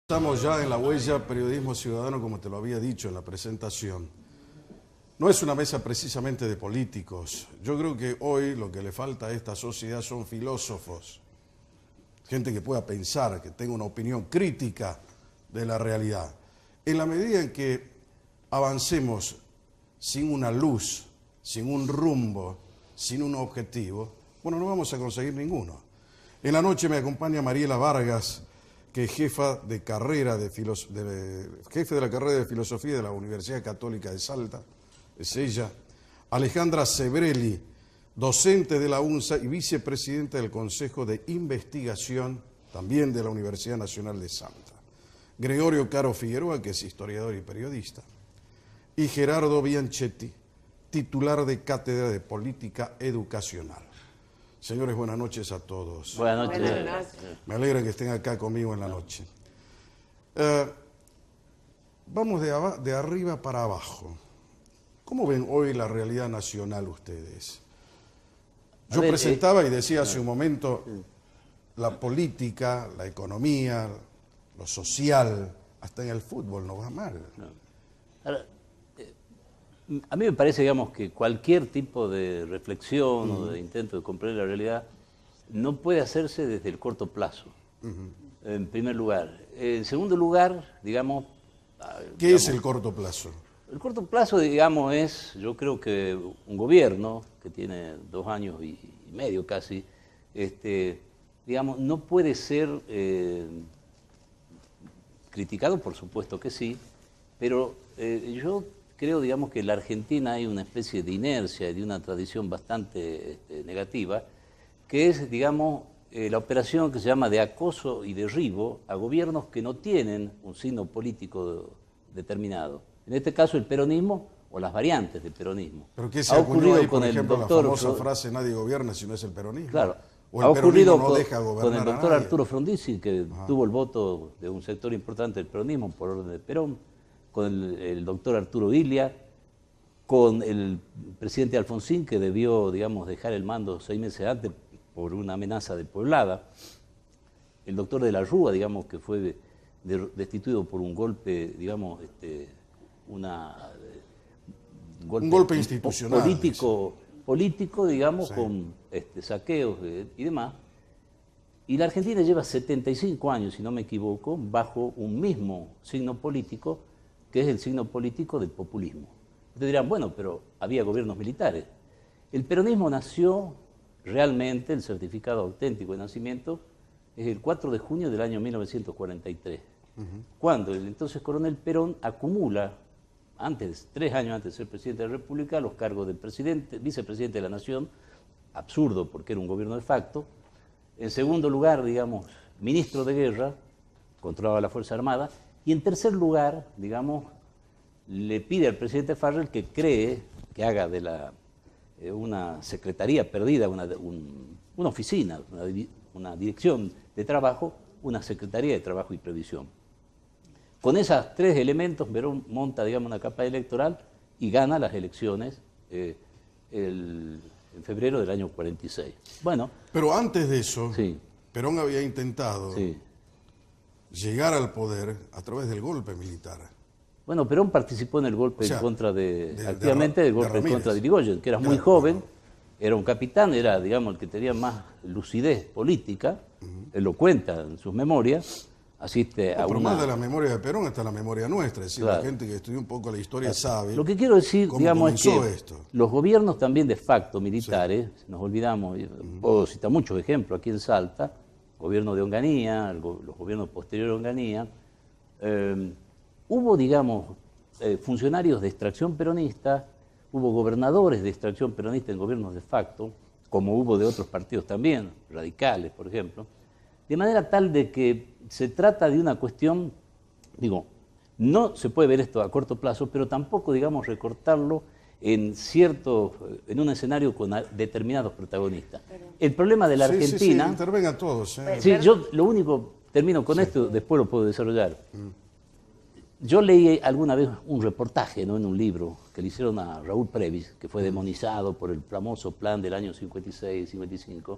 Estamos ya en la huella Periodismo Ciudadano, como te lo había dicho en la presentación. No es una mesa precisamente de políticos. Yo creo que hoy lo que le falta a esta sociedad son filósofos, gente que pueda pensar, que tenga una opinión crítica de la realidad. En la medida en que avancemos sin una luz, sin un rumbo, sin un objetivo, bueno, no vamos a conseguir ninguno. En la noche me acompaña Mariela Vargas, que es jefe de la carrera de Filosofía de la Universidad Católica de Salta, es ella. Alejandra Sebrelli, docente de la UNSA y vicepresidenta del Consejo de Investigación, también de la Universidad Nacional de Salta. Gregorio Caro Figueroa, que es historiador y periodista. Y Gerardo Bianchetti, titular de Cátedra de Política Educacional. Señores, buenas noches a todos. Buenas noches. Me alegra que estén acá conmigo en la noche. Vamos de arriba para abajo. ¿Cómo ven hoy la realidad nacional ustedes? Yo presentaba y decía hace un momento, la política, la economía, lo social, hasta en el fútbol no va mal. Ahora, a mí me parece, digamos, que cualquier tipo de reflexión o de intento de comprender la realidad no puede hacerse desde el corto plazo, en primer lugar. En segundo lugar, digamos... ¿Qué es el corto plazo? El corto plazo, digamos, es, yo creo que un gobierno que tiene 2 años y medio casi, digamos, no puede ser criticado, por supuesto que sí, pero yo creo, digamos, que en la Argentina hay una especie de inercia y de una tradición bastante negativa, que es, digamos, la operación que se llama de acoso y derribo a gobiernos que no tienen un signo político determinado. En este caso, el peronismo o las variantes del peronismo. ¿Pero qué se ha ocurrido ahí, por ejemplo, la famosa frase nadie gobierna si no es el peronismo? Claro. O el peronismo no deja gobernar con el doctor a nadie. Arturo Frondizi, que tuvo el voto de un sector importante del peronismo por orden de Perón, con el doctor Arturo Illia, con el presidente Alfonsín, que debió, digamos, dejar el mando 6 meses antes por una amenaza de pueblada, el doctor de la Rúa, digamos, que fue destituido por un golpe, digamos, un golpe institucional. Político, digamos, sí, con saqueos y demás. Y la Argentina lleva 75 años, si no me equivoco, bajo un mismo signo político, que es el signo político del populismo. Ustedes dirán, bueno, pero había gobiernos militares. El peronismo nació realmente, el certificado auténtico de nacimiento, es el 4 de junio del año 1943, cuando el entonces coronel Perón acumula, 3 años antes de ser presidente de la República, los cargos de presidente, vicepresidente de la Nación, absurdo porque era un gobierno de facto. En segundo lugar, digamos, ministro de Guerra, controlaba la Fuerza Armada. Y en tercer lugar, digamos, le pide al presidente Farrell que cree, que haga de una secretaría perdida, una oficina, una dirección de trabajo, una secretaría de trabajo y previsión. Con esos 3 elementos, Perón monta, digamos, una campaña electoral y gana las elecciones en febrero del año 46. Bueno, pero antes de eso, sí, Perón había intentado sí, llegar al poder a través del golpe militar. bueno, Perón participó en el golpe en contra activamente del golpe en contra de Irigoyen, que era muy joven, era un capitán, era, digamos, el que tenía más lucidez política, él lo cuenta en sus memorias, asiste a pero una... más de la memoria de Perón está la memoria nuestra, es decir, Claro. la gente que estudió un poco la historia sabe. Lo que quiero decir, digamos, es que esto. los gobiernos también de facto militares, nos olvidamos, puedo citar muchos ejemplos aquí en Salta, gobierno de Onganía, los gobiernos posteriores a Onganía, hubo, digamos, funcionarios de extracción peronista, hubo gobernadores de extracción peronista en gobiernos de facto, como hubo de otros partidos también, radicales, por ejemplo, de manera tal de que se trata de una cuestión, digo, no se puede ver esto a corto plazo, pero tampoco, digamos, recortarlo en un escenario con determinados protagonistas. El problema de la Argentina... Sí, intervengan todos. Sí, yo lo único, termino con esto, después lo puedo desarrollar. Yo leí alguna vez un reportaje, ¿no?, en un libro que le hicieron a Raúl Previs, que fue demonizado por el famoso plan del año 56-55,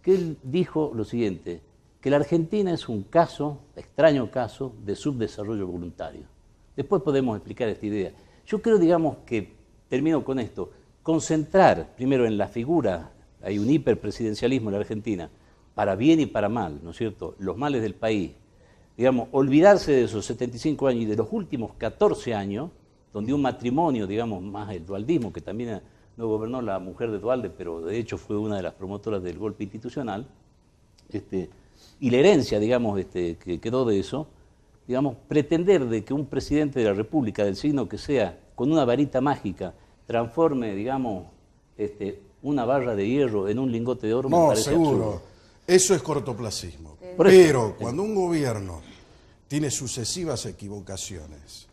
que él dijo lo siguiente: que la Argentina es un caso, extraño caso, de subdesarrollo voluntario. Después podemos explicar esta idea. Yo creo, digamos, que, termino con esto, concentrar primero en la figura, hay un hiperpresidencialismo en la Argentina, para bien y para mal, ¿no es cierto?, los males del país, digamos, olvidarse de esos 75 años y de los últimos 14 años, donde un matrimonio, digamos, más el dualdismo, que también no gobernó la mujer de Dualde, pero de hecho fue una de las promotoras del golpe institucional, y la herencia, digamos, que quedó de eso, digamos, pretender de que un presidente de la República, del signo que sea, con una varita mágica, transforme, digamos, una barra de hierro en un lingote de oro, me parece seguro. absurdo. Eso es cortoplacismo. Por eso, Pero cuando un gobierno tiene sucesivas equivocaciones,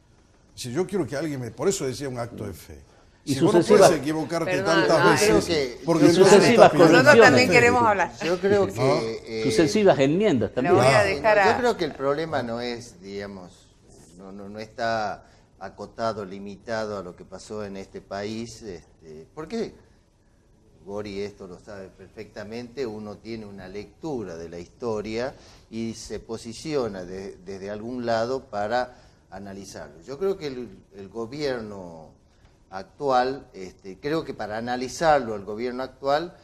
si yo quiero que alguien me... Por eso decía un acto de fe. Y Si vos no sucesivas... puedes equivocarte Perdón, tantas no, veces... yo porque y entonces sucesivas estás pidiendo- Nosotros también correcciones. queremos hablar. Yo creo que Sucesivas enmiendas Le también. voy a dejar a... yo creo que el problema no es, digamos, no está acotado, limitado a lo que pasó en este país, porque Gori esto lo sabe perfectamente, uno tiene una lectura de la historia y se posiciona desde algún lado para analizarlo. Yo creo que el gobierno actual, creo que para analizarlo el gobierno actual,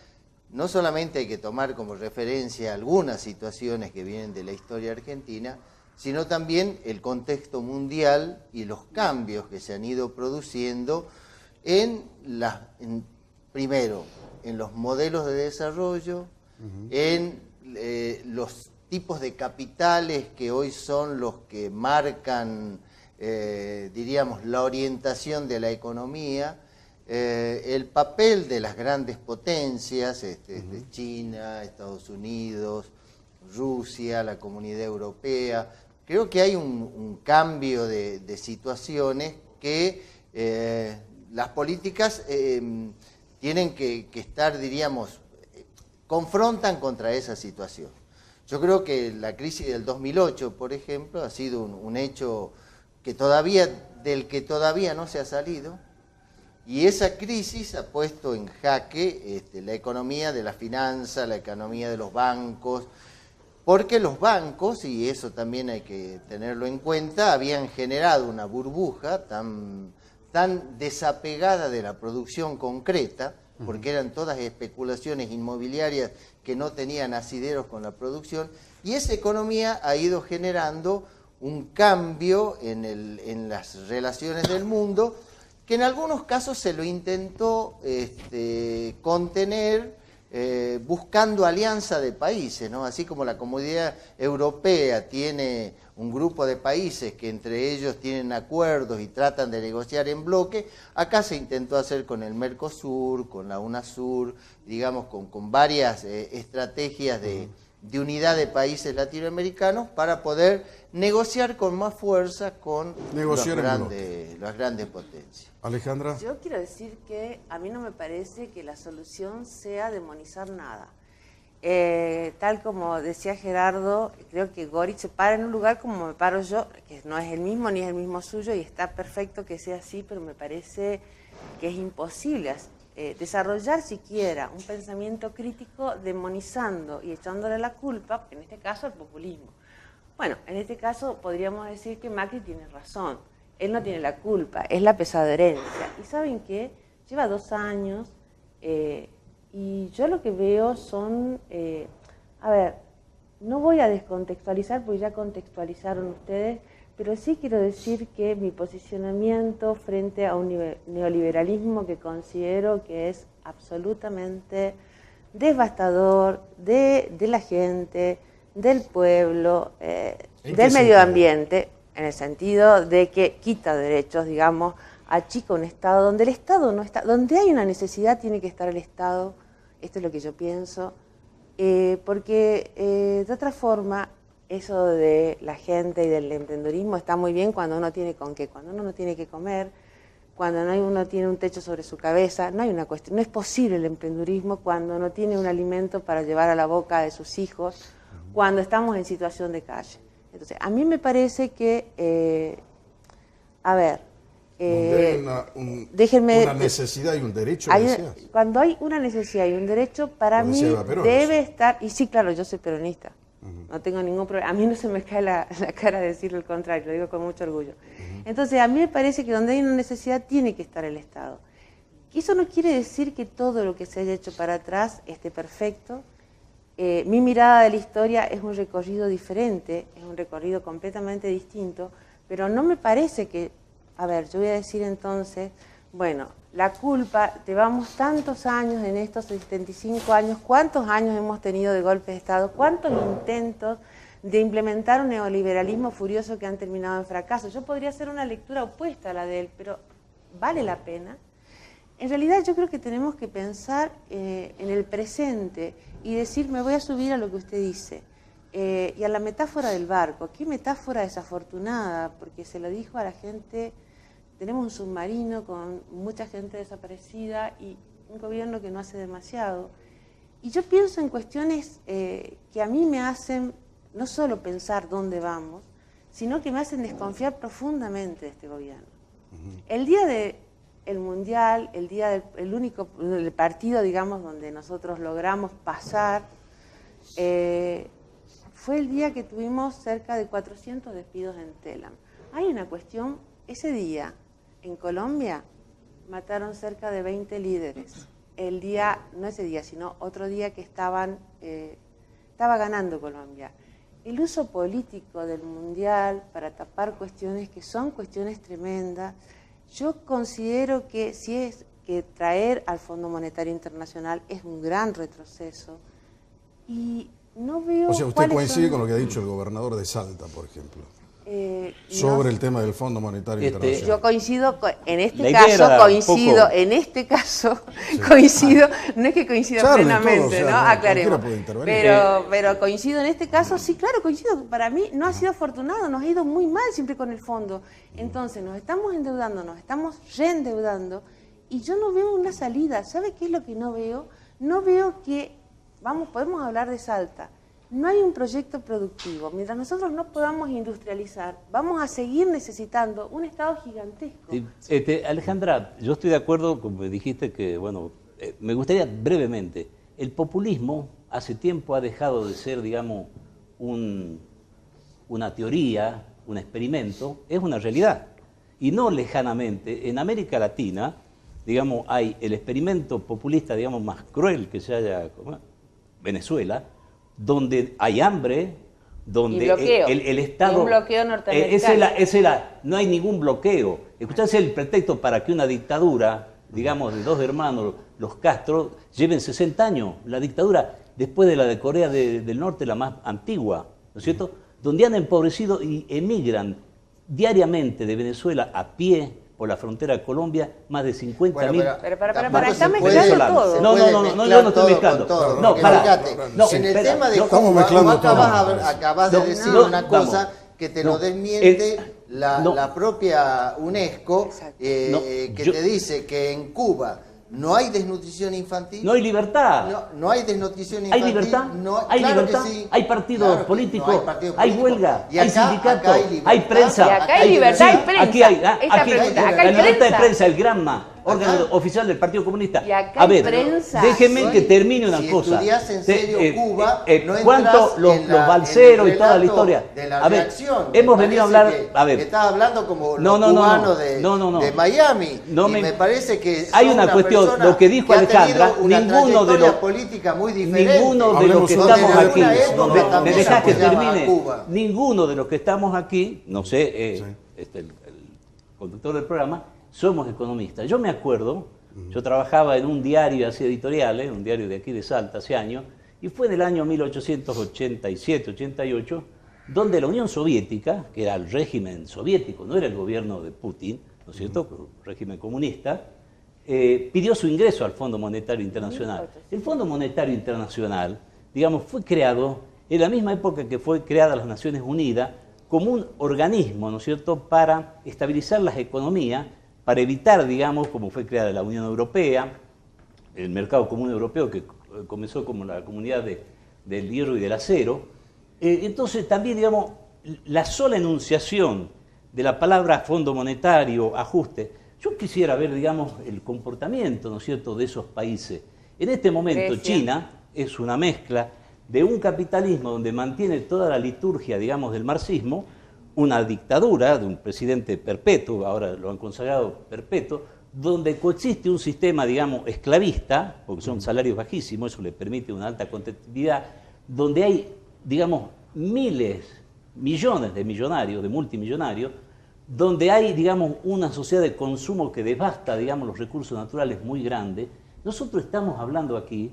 no solamente hay que tomar como referencia algunas situaciones que vienen de la historia argentina, sino también el contexto mundial y los cambios que se han ido produciendo primero, en los modelos de desarrollo, en los tipos de capitales que hoy son los que marcan, diríamos, la orientación de la economía, el papel de las grandes potencias, China, Estados Unidos, Rusia, la Comunidad Europea. Creo que hay un cambio de situaciones que las políticas tienen que estar, diríamos, confrontan contra esa situación. Yo creo que la crisis del 2008, por ejemplo, ha sido un hecho del que todavía no se ha salido, y esa crisis ha puesto en jaque la economía de la finanza, la economía de los bancos, porque los bancos, y eso también hay que tenerlo en cuenta, habían generado una burbuja tan desapegada de la producción concreta, porque eran todas especulaciones inmobiliarias que no tenían asideros con la producción, y esa economía ha ido generando un cambio en las relaciones del mundo, que en algunos casos se lo intentó contener buscando alianza de países, ¿no? Así como la Comunidad Europea tiene un grupo de países que entre ellos tienen acuerdos y tratan de negociar en bloque, acá se intentó hacer con el Mercosur, con la UNASUR, digamos, con varias estrategias de unidad de países latinoamericanos para poder negociar con más fuerza con las grandes potencias. Alejandra. Yo quiero decir que a mí no me parece que la solución sea demonizar nada. Tal como decía Gerardo, creo que Gori se para en un lugar como me paro yo, que no es el mismo ni es el mismo suyo, y está perfecto que sea así, pero me parece que es imposible desarrollar siquiera un pensamiento crítico demonizando y echándole la culpa, en este caso al populismo. Bueno, en este caso podríamos decir que Macri tiene razón. Él no tiene la culpa, es la pesada herencia. ¿Y saben qué? Lleva 2 años y yo lo que veo son... a ver, no voy a descontextualizar porque ya contextualizaron ustedes, pero sí quiero decir que mi posicionamiento frente a un neoliberalismo que considero que es absolutamente devastador de la gente, del pueblo, del medio ambiente, en el sentido de que quita derechos, digamos, achica un Estado donde el Estado no está, donde hay una necesidad tiene que estar el Estado, esto es lo que yo pienso, porque de otra forma eso de la gente y del emprendedurismo está muy bien cuando uno tiene con qué, cuando uno no tiene que comer, cuando uno tiene un techo sobre su cabeza, no hay una cuestión, no es posible el emprendedurismo cuando no tiene un alimento para llevar a la boca de sus hijos, cuando estamos en situación de calle. Entonces, a mí me parece que, déjenme... Una necesidad y un derecho, cuando hay una necesidad y un derecho, para mí debe estar, y sí, claro, yo soy peronista, No tengo ningún problema. A mí no se me cae la cara de decir el contrario, lo digo con mucho orgullo. Entonces, a mí me parece que donde hay una necesidad tiene que estar el Estado. Y eso no quiere decir que todo lo que se haya hecho para atrás esté perfecto. Mi mirada de la historia es un recorrido diferente, es un recorrido completamente distinto, pero no me parece que, a ver, yo voy a decir entonces, bueno, la culpa, llevamos tantos años en estos 75 años, ¿cuántos años hemos tenido de golpes de Estado? ¿Cuántos intentos de implementar un neoliberalismo furioso que han terminado en fracaso? Yo podría hacer una lectura opuesta a la de él, pero ¿vale la pena? En realidad yo creo que tenemos que pensar en el presente y decir, me voy a subir a lo que usted dice, y a la metáfora del barco. Qué metáfora desafortunada, porque se lo dijo a la gente, tenemos un submarino con mucha gente desaparecida y un gobierno que no hace demasiado. Y yo pienso en cuestiones que a mí me hacen no solo pensar dónde vamos, sino que me hacen desconfiar profundamente de este gobierno. El día del Mundial, el único el partido, digamos, donde nosotros logramos pasar, fue el día que tuvimos cerca de 400 despidos en Telam. Hay una cuestión, ese día en Colombia mataron cerca de 20 líderes. El día, no ese día, sino otro día que estaba ganando Colombia. El uso político del Mundial para tapar cuestiones que son cuestiones tremendas. Yo considero que si es que traer al Fondo Monetario Internacional es un gran retroceso y no veo. O sea, usted coincide con lo que ha dicho el gobernador de Salta, por ejemplo, sobre el tema del Fondo Monetario Internacional. Yo coincido, en este caso coincido, no es que coincida plenamente, todo, o sea, ¿no? Aclaremos. Pero coincido en este caso, sí, claro, coincido. Para mí no ha sido afortunado, nos ha ido muy mal siempre con el fondo. Entonces nos estamos endeudando, nos estamos reendeudando y yo no veo una salida. ¿Sabe qué es lo que no veo? No veo que, podemos hablar de Salta. No hay un proyecto productivo. Mientras nosotros no podamos industrializar, vamos a seguir necesitando un Estado gigantesco. Alejandra, yo estoy de acuerdo, como dijiste, que, bueno, me gustaría brevemente, el populismo hace tiempo ha dejado de ser, digamos, una teoría, un experimento, es una realidad. Y no lejanamente, en América Latina, digamos, hay el experimento populista, digamos, más cruel que se haya, Venezuela, donde hay hambre, donde el Estado... Y un bloqueo norteamericano. No hay ningún bloqueo. Escuchás el pretexto para que una dictadura, digamos, de dos hermanos, los Castro, lleven 60 años. La dictadura, después de la de Corea del Norte, la más antigua, ¿no es cierto?, donde han empobrecido y emigran diariamente de Venezuela a pie por la frontera de Colombia, más de 50.000. Pero está mezclando todo. No, yo no estoy mezclando. No, en el tema de Cuba, acabas de decir una cosa que te lo desmiente la propia UNESCO, que te dice que en Cuba no hay desnutrición infantil. No hay libertad. No hay desnutrición infantil. ¿Hay libertad? Hay libertad. Sí. Hay partidos políticos. Hay huelga. Y acá, hay sindicatos. hay hay prensa. Y acá hay libertad de prensa. Aquí hay. Acá hay la libertad de prensa. prensa, el Granma, órgano oficial del Partido Comunista. Y acá a ver, prensa. déjenme que termine una cosa. Si estudias en serio Cuba, no ¿cuánto los balseros y toda la historia? A ver, hemos venido a hablar. A ver, estás hablando como los cubanos de Miami. Me parece que hay una cuestión, lo que dijo Alejandra, ninguno de los política muy diferente. Ninguno de los que estamos aquí, me dejás que termine. Ninguno de los que estamos aquí, no sé, el conductor del programa, somos economistas. Yo me acuerdo, yo trabajaba en un diario, hacía editoriales, un diario de aquí de Salta hace años, y fue en el año 1887-88, donde la Unión Soviética, que era el régimen soviético, no era el gobierno de Putin, ¿no es cierto?, régimen comunista, pidió su ingreso al Fondo Monetario Internacional. El Fondo Monetario Internacional, digamos, fue creado en la misma época que fue creada las Naciones Unidas, como un organismo, ¿no es cierto?, para estabilizar las economías, para evitar, digamos, como fue creada la Unión Europea, el Mercado Común Europeo, que comenzó como la comunidad del hierro y del acero. Entonces también, digamos, la sola enunciación de la palabra Fondo Monetario, ajuste, yo quisiera ver, digamos, el comportamiento, ¿no es cierto?, de esos países. En este momento Grecia. China es una mezcla de un capitalismo donde mantiene toda la liturgia, digamos, del marxismo, una dictadura de un presidente perpetuo, ahora lo han consagrado perpetuo, donde coexiste un sistema, digamos, esclavista, porque son salarios bajísimos, eso le permite una alta competitividad, donde hay, digamos, miles, millones de millonarios, de multimillonarios, donde hay, digamos, una sociedad de consumo que devasta, digamos, los recursos naturales muy grandes. Nosotros estamos hablando aquí,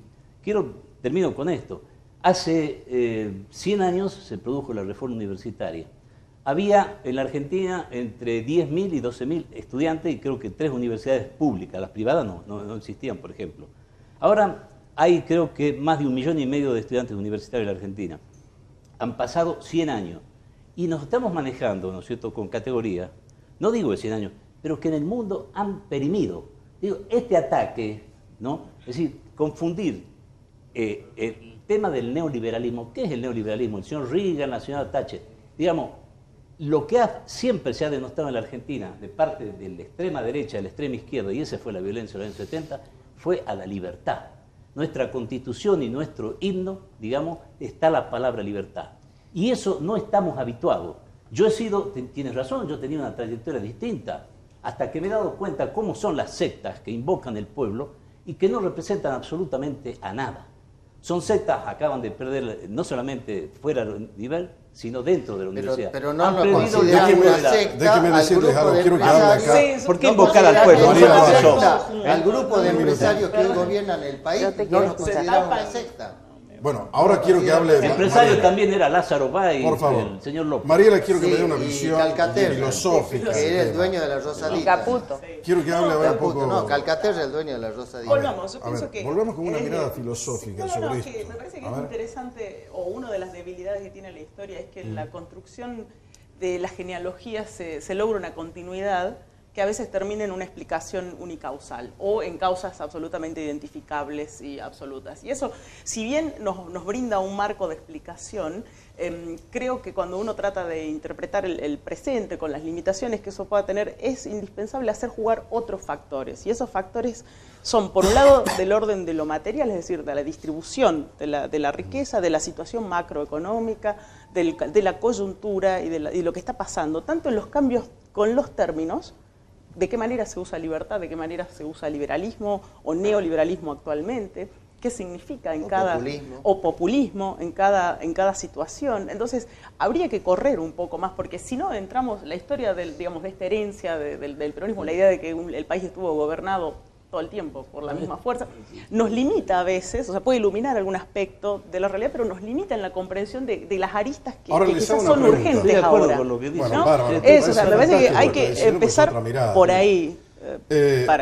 termino con esto, hace 100 años se produjo la reforma universitaria. Había en la Argentina entre 10.000 y 12.000 estudiantes y creo que 3 universidades públicas, las privadas no existían, por ejemplo. Ahora hay creo que más de 1,5 millones de estudiantes universitarios en la Argentina. Han pasado 100 años y nos estamos manejando, ¿no es cierto?, con categorías, no digo de 100 años, pero que en el mundo han perimido. Digo, este ataque, ¿no? Es decir, confundir el tema del neoliberalismo. ¿Qué es el neoliberalismo? El señor Reagan, la señora Thatcher. Digamos, lo que siempre se ha denostado en la Argentina de parte de la extrema derecha, de la extrema izquierda, y esa fue la violencia de los años 70, fue a la libertad. Nuestra Constitución y nuestro himno, digamos, está la palabra libertad. Y eso no estamos habituados. Yo he sido, tienes razón, yo tenía una trayectoria distinta, hasta que me he dado cuenta cómo son las sectas que invocan el pueblo y que no representan absolutamente a nada. Son sectas, acaban de perder, no solamente fuera del nivel, sino dentro de la universidad. Pero no lo consideran una secta. Déjeme decirles algo, quiero que hable acá. ¿Por qué invocar al pueblo? Al grupo de empresarios que hoy gobiernan el país no lo consideran una secta. Bueno, ahora quiero que hable... El empresario también era Lázaro Báez, por favor. el señor López. Mariela, quiero que me dé una visión Calcaterra, filosófica. que era el dueño de la Rosadita. Caputo. Quiero que hable ahora un poco... No, Calcaterra, el dueño de la Rosadita. Volvamos, yo pienso que... Volvemos con una mirada filosófica sobre esto. Me parece que es interesante, o una de las debilidades que tiene la historia es que en la construcción de las genealogías se logra una continuidad que a veces termina en una explicación unicausal o en causas absolutamente identificables y absolutas. Y eso, si bien nos brinda un marco de explicación, creo que cuando uno trata de interpretar el presente con las limitaciones que eso pueda tener, es indispensable hacer jugar otros factores. Y esos factores son, por un lado, del orden de lo material, es decir, de la distribución de la riqueza, de la situación macroeconómica, de la coyuntura y de lo que está pasando, tanto en los cambios con los términos, de qué manera se usa libertad, de qué manera se usa liberalismo o neoliberalismo actualmente, qué significa en cada... populismo en cada situación. Entonces, habría que correr un poco más, porque si no entramos, la historia de esta herencia del peronismo, la idea de que el país estuvo gobernado todo el tiempo por la misma fuerza, nos limita a veces, o sea, puede iluminar algún aspecto de la realidad, pero nos limita en la comprensión de las aristas que quizás son urgentes ahora. Con lo que dice. ¿No? Bárbara, Eso, o sea, me parece que hay que empezar por ahí.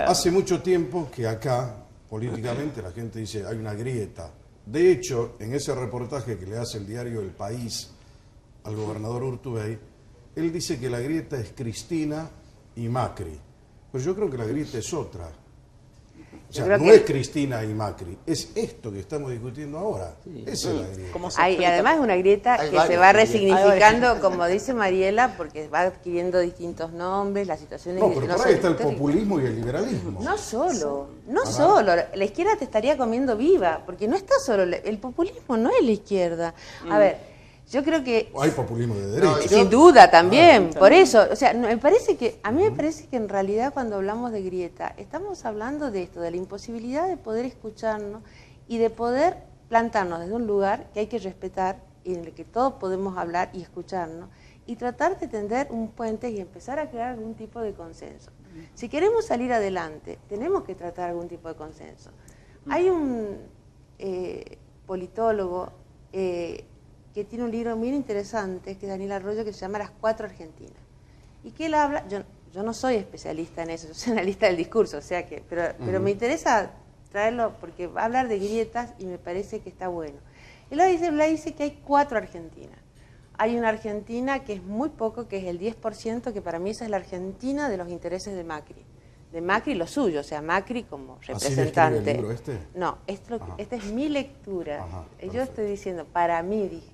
Hace mucho tiempo que acá, políticamente, la gente dice hay una grieta. De hecho, en ese reportaje que le hace el diario El País al gobernador Urtubey, él dice que la grieta es Cristina y Macri. Pero yo creo que la grieta es otra. O sea, no es Cristina y Macri, es esto que estamos discutiendo ahora. Esa es la grieta. Y además es una grieta que se va resignificando, como dice Mariela, porque va adquiriendo distintos nombres, las situaciones... No, pero por ahí está el populismo y el liberalismo. No solo. La izquierda te estaría comiendo viva, porque no está solo... El populismo no es la izquierda. A ver... Yo creo que... Hay populismo de derecha. Sin duda, también, por eso. O sea, a mí me parece que en realidad cuando hablamos de grieta, estamos hablando de esto, de la imposibilidad de poder escucharnos y de poder plantarnos desde un lugar que hay que respetar y en el que todos podemos hablar y escucharnos y tratar de tender un puente y empezar a crear algún tipo de consenso. Si queremos salir adelante, tenemos que tratar algún tipo de consenso. Hay un politólogo... que tiene un libro muy interesante, que es Daniel Arroyo, que se llama Las Cuatro Argentinas. Y que él habla, yo no soy especialista en eso, yo soy analista del discurso, o sea que, pero me interesa traerlo porque va a hablar de grietas y me parece que está bueno. Él dice que hay 4 Argentinas. Hay una Argentina que es muy poco, que es el 10%, que para mí esa es la Argentina de los intereses de Macri. De Macri lo suyo, o sea, Macri como representante. ¿Así el libro este? No, esta es mi lectura. Yo estoy diciendo, para mí, dije.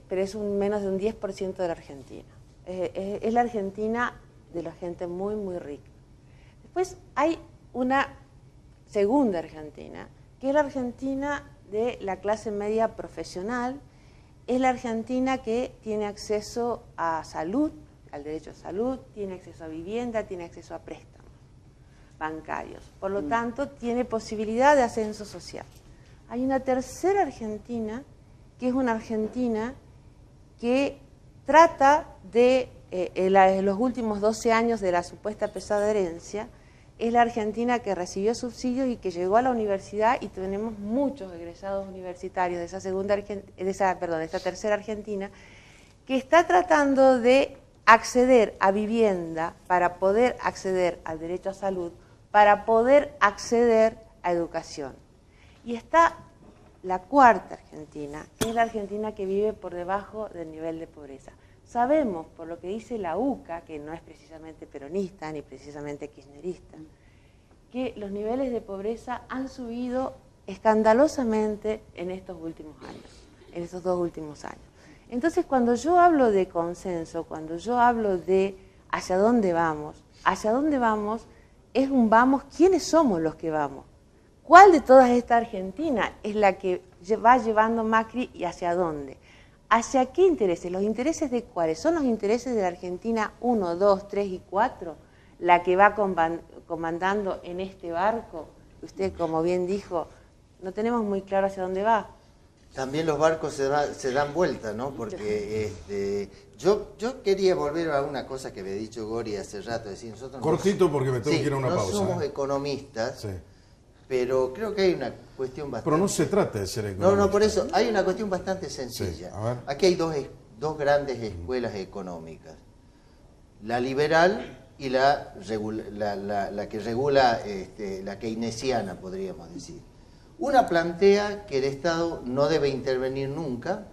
Pero es menos de un 10% de la Argentina. Es la Argentina de la gente muy, muy rica. Después hay una segunda Argentina, que es la Argentina de la clase media profesional, es la Argentina que tiene acceso a salud, al derecho a salud, tiene acceso a vivienda, tiene acceso a préstamos bancarios. Por lo tanto, tiene posibilidad de ascenso social. Hay una tercera Argentina, que es una Argentina que trata de, en los últimos 12 años de la supuesta pesada herencia, es la Argentina que recibió subsidios y que llegó a la universidad, y tenemos muchos egresados universitarios de esta tercera Argentina, que está tratando de acceder a vivienda para poder acceder al derecho a salud, para poder acceder a educación. Y está la cuarta Argentina, que es la Argentina que vive por debajo del nivel de pobreza. Sabemos, por lo que dice la UCA, que no es precisamente peronista ni precisamente kirchnerista, que los niveles de pobreza han subido escandalosamente en estos últimos años, en estos 2 últimos años. Entonces, cuando yo hablo de consenso, cuando yo hablo de hacia dónde vamos es un vamos, ¿quiénes somos los que vamos? ¿Cuál de todas estas Argentina es la que va llevando Macri y hacia dónde? ¿Hacia qué intereses? ¿Los intereses de cuáles? ¿Son los intereses de la Argentina 1, 2, 3 y 4 la que va comandando en este barco? Usted, como bien dijo, no tenemos muy claro hacia dónde va. También los barcos se dan vuelta, ¿no? Porque yo quería volver a una cosa que había dicho Gori hace rato. Decir, nosotros cortito porque me tengo que ir a una pausa. No somos economistas. Sí. Pero creo que hay una cuestión bastante... Pero no se trata de ser economista. No, por eso, hay una cuestión bastante sencilla. Sí, a ver. Aquí hay dos grandes escuelas económicas. La liberal y la que regula, la keynesiana, podríamos decir. Una plantea que el Estado no debe intervenir nunca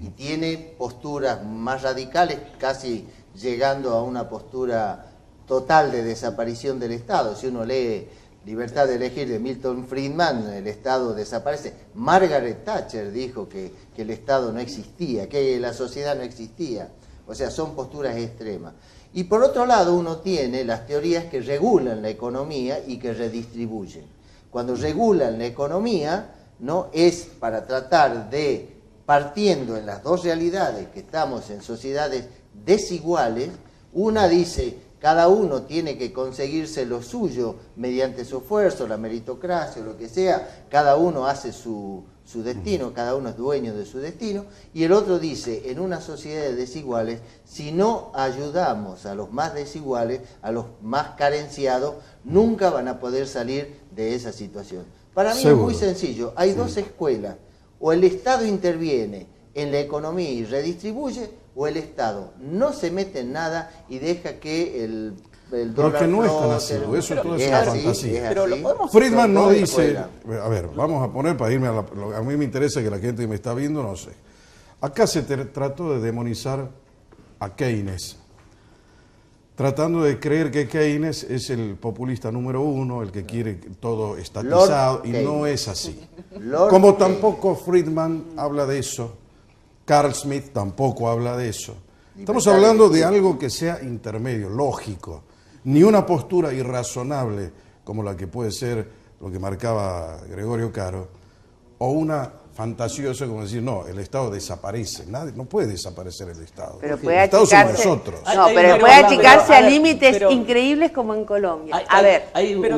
y tiene posturas más radicales, casi llegando a una postura total de desaparición del Estado. Si uno lee Libertad de elegir de Milton Friedman, el Estado desaparece. Margaret Thatcher dijo que el Estado no existía, que la sociedad no existía. O sea, son posturas extremas. Y por otro lado, uno tiene las teorías que regulan la economía y que redistribuyen. Cuando regulan la economía, ¿no? Es para tratar de, partiendo en las dos realidades, que estamos en sociedades desiguales, una dice... Cada uno tiene que conseguirse lo suyo mediante su esfuerzo, la meritocracia o lo que sea. Cada uno hace su destino, cada uno es dueño de su destino. Y el otro dice, en una sociedad de desiguales, si no ayudamos a los más desiguales, a los más carenciados, nunca van a poder salir de esa situación. Para mí es muy sencillo. Hay dos escuelas. O el Estado interviene en la economía y redistribuye, o el Estado no se mete en nada y deja que el dólar... Pero que no es tan así, eso todo es una fantasía. Pero lo podemos... Friedman no dice... A ver, vamos a poner para irme a a mí me interesa que la gente que me está viendo, no sé. Acá se trató de demonizar a Keynes, tratando de creer que Keynes es el populista número 1, el que quiere todo estatizado, y no es así. Como tampoco Friedman habla de eso, Carl Smith tampoco habla de eso. Estamos hablando de algo que sea intermedio, lógico, ni una postura irrazonable como la que puede ser lo que marcaba Gregorio Caro, o una fantasiosa como decir, no, el Estado desaparece. Nadie, no puede desaparecer el Estado. Pero el Estado somos nosotros. No, pero puede achicarse a límites increíbles como en Colombia. Hay una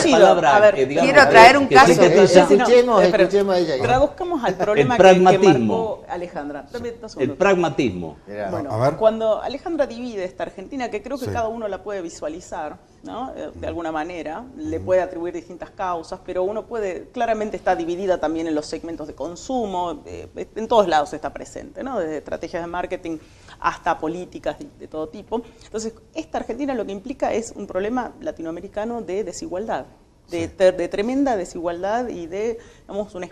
palabra, palabra, quiero traer un caso. Escuchemos a ella. Traduzcamos al problema que marcó Alejandra. El pragmatismo. Bueno, cuando Alejandra divide esta Argentina, que creo que cada uno la puede visualizar, ¿no? De alguna manera, le puede atribuir distintas causas, pero uno puede, claramente está dividida también en los segmentos de consumo, en todos lados está presente, ¿no? Desde estrategias de marketing hasta políticas de todo tipo. Entonces, esta Argentina lo que implica es un problema latinoamericano de desigualdad, de tremenda desigualdad y de, digamos, una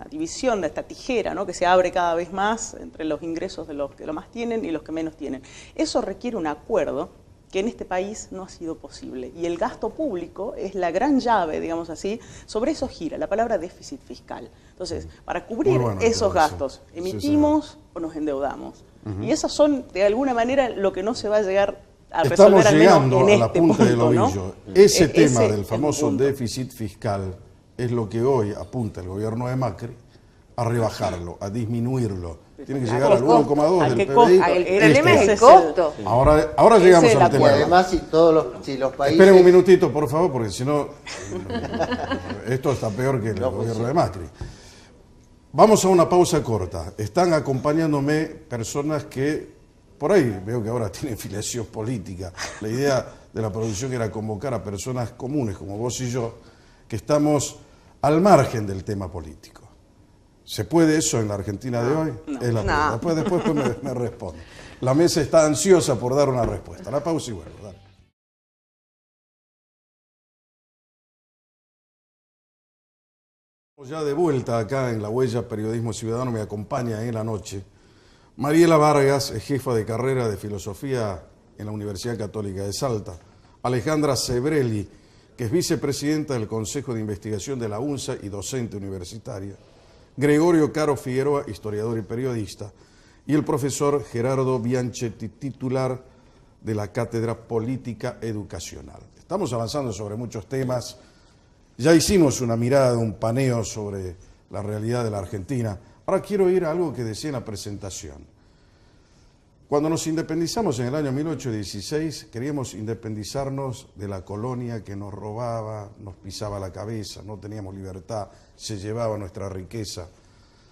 división de esta tijera, ¿no? Que se abre cada vez más entre los ingresos de los que lo más tienen y los que menos tienen. Eso requiere un acuerdo que en este país no ha sido posible. Y el gasto público es la gran llave, digamos así, sobre eso gira la palabra déficit fiscal. Entonces, para cubrir esos gastos, emitimos o nos endeudamos. Y esas son, de alguna manera, lo que no se va a llegar a resolver. Estamos llegando a la punta del ovillo. ¿No? Ese tema del famoso déficit fiscal es lo que hoy apunta el gobierno de Macri a rebajarlo, a disminuirlo. Tiene que llegar al 1,2 del PBI. El problema es el costo. Ahora llegamos al Y tema. además, si los países... Esperen un minutito, por favor, porque si no, esto está peor que el gobierno de Macri. Vamos a una pausa corta. Están acompañándome personas que, por ahí veo que ahora tienen filiación política. La idea de la producción era convocar a personas comunes como vos y yo, que estamos al margen del tema político. ¿Se puede eso en la Argentina de hoy? Es la pregunta. Después me responde. La mesa está ansiosa por dar una respuesta. La pausa y vuelvo. Dale. Ya de vuelta acá en La Huella Periodismo Ciudadano, me acompaña en la noche Mariela Vargas, es jefa de carrera de Filosofía en la Universidad Católica de Salta. Alejandra Sebrelli, que es vicepresidenta del Consejo de Investigación de la UNSA y docente universitaria. Gregorio Caro Figueroa, historiador y periodista. Y el profesor Gerardo Bianchetti, titular de la Cátedra Política Educacional. Estamos avanzando sobre muchos temas. Ya hicimos una mirada, un paneo sobre la realidad de la Argentina. Ahora quiero ir a algo que decía en la presentación. Cuando nos independizamos en el año 1816, queríamos independizarnos de la colonia que nos robaba, nos pisaba la cabeza, no teníamos libertad, se llevaba nuestra riqueza.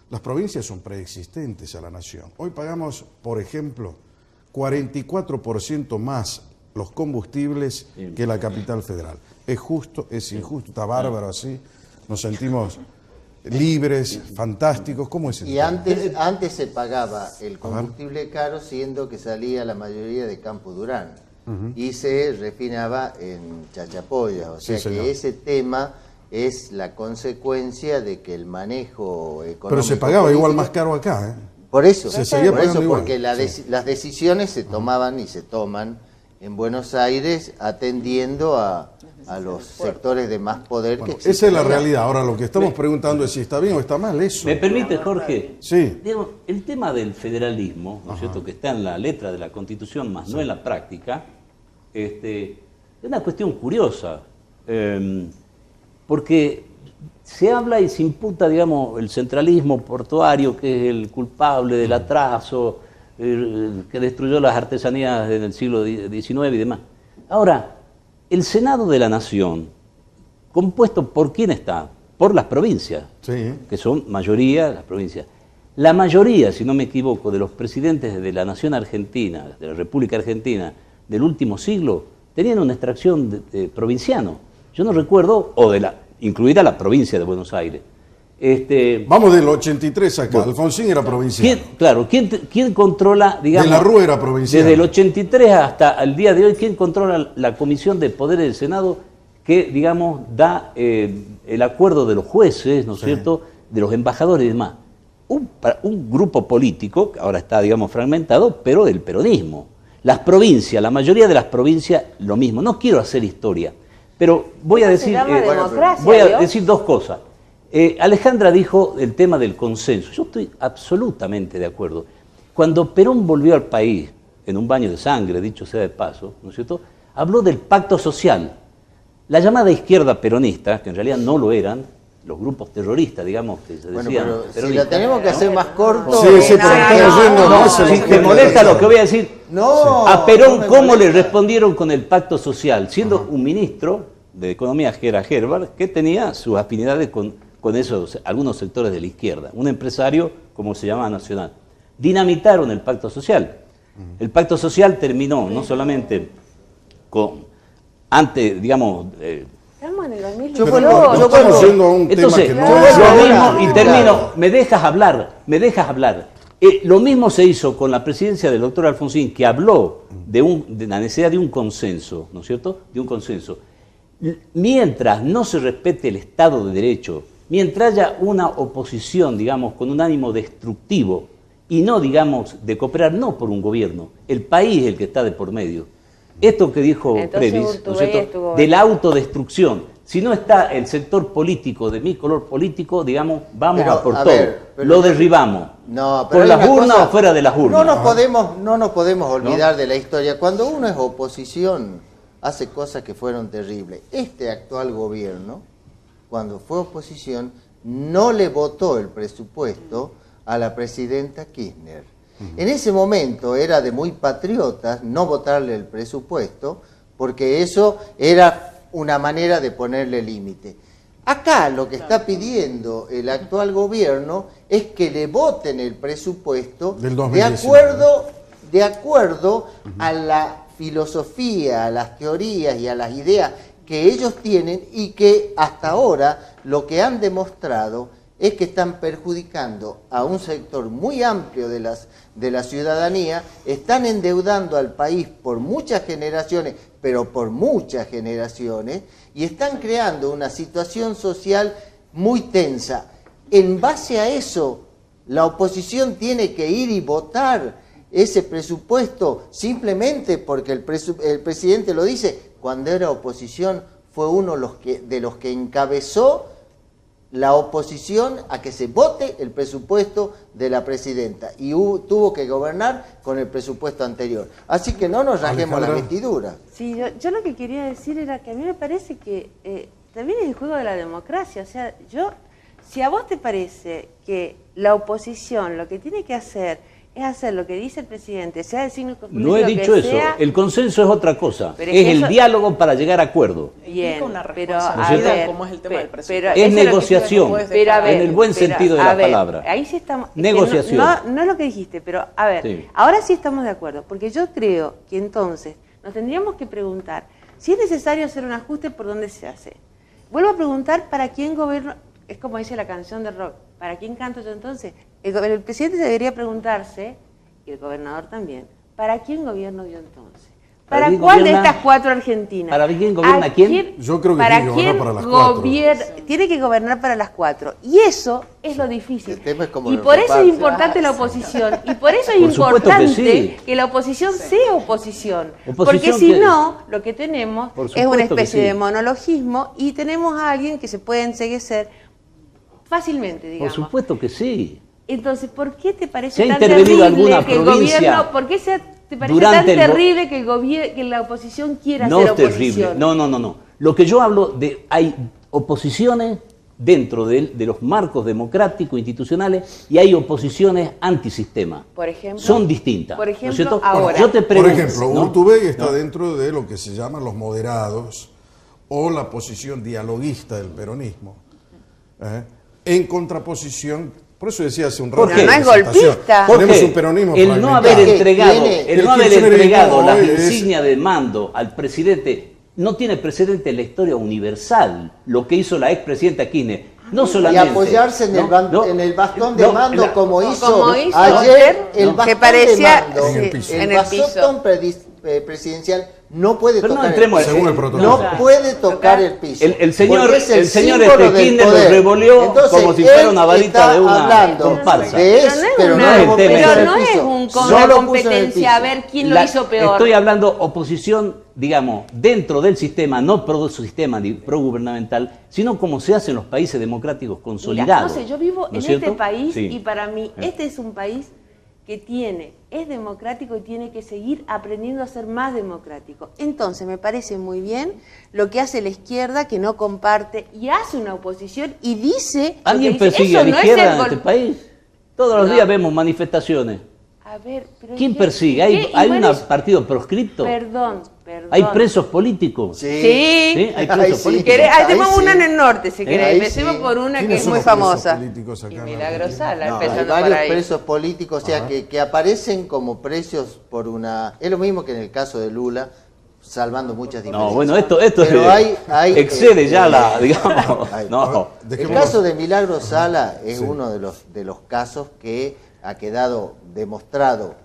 Las provincias son preexistentes a la nación. Hoy pagamos, por ejemplo, 44% más los combustibles que la capital federal. ¿Es justo? ¿Es injusto? ¿Está bárbaro así? ¿Nos sentimos libres, fantásticos? ¿Cómo es eso? Y antes se pagaba el combustible caro, siendo que salía la mayoría de Campo Durán. Y se refinaba en Chachapoyas. O sea que ese tema es la consecuencia de que el manejo económico... Pero se pagaba igual más caro acá, ¿eh? Por eso, Se seguía pagando igual. porque las decisiones se tomaban y se toman en Buenos Aires atendiendo a los sectores de más poder que existen. Esa es la realidad. Ahora lo que estamos preguntando es si está bien o está mal eso. ¿Me permite, Jorge? Sí. Digamos, el tema del federalismo, ¿no es cierto?, que está en la letra de la Constitución, más no en la práctica, es una cuestión curiosa, porque se habla y se imputa, digamos, el centralismo portuario, que es el culpable del atraso, que destruyó las artesanías en el siglo XIX y demás. Ahora, el Senado de la Nación, compuesto por quién está, por las provincias, que son mayoría las provincias. La mayoría, si no me equivoco, de los presidentes de la Nación Argentina, de la República Argentina, del último siglo, tenían una extracción de provinciano. Yo no recuerdo, incluida la provincia de Buenos Aires. Vamos del 83 acá. Bueno, Alfonsín era provincial. ¿Quién controla, digamos... De la Rúa era provincial. Desde el 83 hasta el día de hoy, ¿quién controla la Comisión de Poderes del Senado que, digamos, da el acuerdo de los jueces, ¿no es cierto?, de los embajadores y demás? Un grupo político, que ahora está, digamos, fragmentado, pero del peronismo. Las provincias, la mayoría de las provincias, lo mismo. No quiero hacer historia, pero voy a decir dos cosas. Alejandra dijo el tema del consenso. Yo estoy absolutamente de acuerdo. Cuando Perón volvió al país, en un baño de sangre, dicho sea de paso, ¿no es cierto?, habló del pacto social. La llamada izquierda peronista, que en realidad no lo eran, los grupos terroristas, digamos, que se decían... Pero si la tenemos que hacer más corto... Si te molesta lo que voy a decir, a Perón, ¿cómo le respondieron con el pacto social? Siendo un ministro de Economía, que era Herbert, que tenía sus afinidades con esos, algunos sectores de la izquierda, un empresario, como se llamaba Nacional. Dinamitaron el pacto social. El pacto social terminó no solamente antes, digamos... Estamos en el 2000. Estamos yendo a un tema que no es... Lo mismo, y termino, me dejas hablar. Lo mismo se hizo con la presidencia del doctor Alfonsín, que habló de la necesidad de un consenso, ¿no es cierto?, de un consenso. Mientras no se respete el Estado de Derecho, mientras haya una oposición, digamos, con un ánimo destructivo y no, digamos, de cooperar, no por un gobierno, el país es el que está de por medio. Esto que dijo Previs, ¿no es cierto?, de la autodestrucción. Si no está el sector político, de mi color político, digamos, vamos a por todo. Lo derribamos. ¿Por las urnas o fuera de las urnas? No nos podemos olvidar de la historia. Cuando uno es oposición, hace cosas que fueron terribles. Este actual gobierno, cuando fue oposición, no le votó el presupuesto a la presidenta Kirchner. En ese momento era de muy patriotas no votarle el presupuesto, porque eso era una manera de ponerle límite. Acá lo que está pidiendo el actual gobierno es que le voten el presupuesto del 2019. de acuerdo a la filosofía, a las teorías y a las ideas que ellos tienen, y que hasta ahora lo que han demostrado es que están perjudicando a un sector muy amplio de la ciudadanía, están endeudando al país por muchas generaciones, pero por muchas generaciones, y están creando una situación social muy tensa. En base a eso, la oposición tiene que ir y votar ese presupuesto simplemente porque el presidente lo dice. Cuando era oposición fue uno de los que encabezó la oposición a que se vote el presupuesto de la presidenta, y tuvo que gobernar con el presupuesto anterior. Así que no nos rasguemos la vestidura. Sí, yo lo que quería decir era que a mí me parece que también es el juego de la democracia. O sea, si a vos te parece que la oposición lo que tiene que hacer es hacer lo que dice el presidente, sea el signo político No he dicho que eso. sea, El consenso es otra cosa. Pero Es el eso- diálogo para llegar a acuerdo. bien, Implica una pero responsabilidad, a ver, como es el tema del presupuesto. pero Es eso lo que negociación, puedes pero a ver, en el buen pero, sentido de a la ver, palabra. Ahí sí estamos. es que Negociación. No es lo que dijiste, pero a ver, Sí. ahora sí estamos de acuerdo, porque yo creo que entonces nos tendríamos que preguntar si es necesario hacer un ajuste, por dónde se hace. Vuelvo a preguntar para quién gobierno, es como dice la canción de rock, ¿para quién canto yo entonces? El presidente debería preguntarse, y el gobernador también, ¿para quién gobierno yo entonces? ¿Para ¿Para quién cuál de gobierna? estas 4 Argentinas? ¿Para quién gobierna ¿A quién? Yo creo que ¿para tiene que gobernar quién para las 4. Tiene que gobernar para las 4. Y eso es lo difícil. El tema es cómo Y lo por eso es reparten. importante la oposición. Y por eso es Por supuesto que importante sí. que la oposición sea oposición. Oposición Porque si que- no, lo que tenemos Por es una supuesto que especie sí. de monologismo, y tenemos a alguien que se puede enceguecer fácilmente, Por digamos. supuesto que sí. Entonces, ¿por qué te parece ¿Se ha tan intervenido terrible alguna que el provincia gobierno, por qué te parece durante tan el go- terrible que la oposición quiera No ser es terrible. oposición? No. Lo que yo hablo hay oposiciones dentro de los marcos democráticos institucionales, y hay oposiciones antisistema. Por ejemplo. Son distintas. Por ¿no es ejemplo, cierto? ahora. Yo te Por pregunto, ejemplo, ¿no? Urtubey está No. dentro de lo que se llaman los moderados o la posición dialoguista del peronismo, en contraposición. Por eso decía hace un rato. ¿Por qué? en No la es presentación, golpista. ¿Por Tenemos qué? un peronismo El no fragmentado. haber entregado, Tiene- el no haber kirchnerismo entregado las hoy es- insignias de mando al presidente no tiene precedente en la historia universal. Lo que hizo la expresidenta Kirchner. No Y solamente. apoyarse en, en el bastón de no, mando como hizo hizo ayer el que bastón parecía, de mando. En el piso. en El el piso. bastón presidencial no puede Pero no tocar entremos el piso. Según el protocolo. No puede tocar el piso. El señor, porque es el señor símbolo del Kirchner lo poder. revolvió Entonces, como si fuera él una varita está de una hablando comparsa. de eso, pero no es lo el tema. puso en Pero el no es piso. una Solo puso en el competencia a piso. ver quién lo hizo peor. Estoy hablando oposición, digamos, dentro del sistema, no pro sistema ni pro gubernamental, sino como se hace en los países democráticos Mira, consolidados. no sé, yo vivo ¿no es en este cierto? país, Sí. y para mí este es un país que es democrático y tiene que seguir aprendiendo a ser más democrático. Entonces me parece muy bien lo que hace la izquierda, que no comparte y hace una oposición y dice... lo ¿Alguien que dice. persigue Eso a la no es izquierda ser en gol- este país? Todos los No. días vemos manifestaciones. A ver, pero ¿Quién ¿qué- persigue? qué? ¿Hay Igual un es- partido proscripto? Perdón. ¿Hay presos políticos? Sí. Sí. ¿Sí? ¿Hay Ahí presos sí. políticos? Ahí Ahí tenemos sí. una en el norte, si querés. Ahí Empecemos sí. por una que ¿Quiénes es son muy los presos famosa. políticos acá Y en Milagro Argentina? Sala, No, hay empezando por varios ahí. presos políticos, o sea, que aparecen como presos por una... Es lo mismo que en el caso de Lula, salvando muchas diferencias. No, bueno, esto Pero hay, excede ya la, digamos, hay- no. El Dejémoslo. caso de Milagro Sala es Sí. uno de los casos que ha quedado demostrado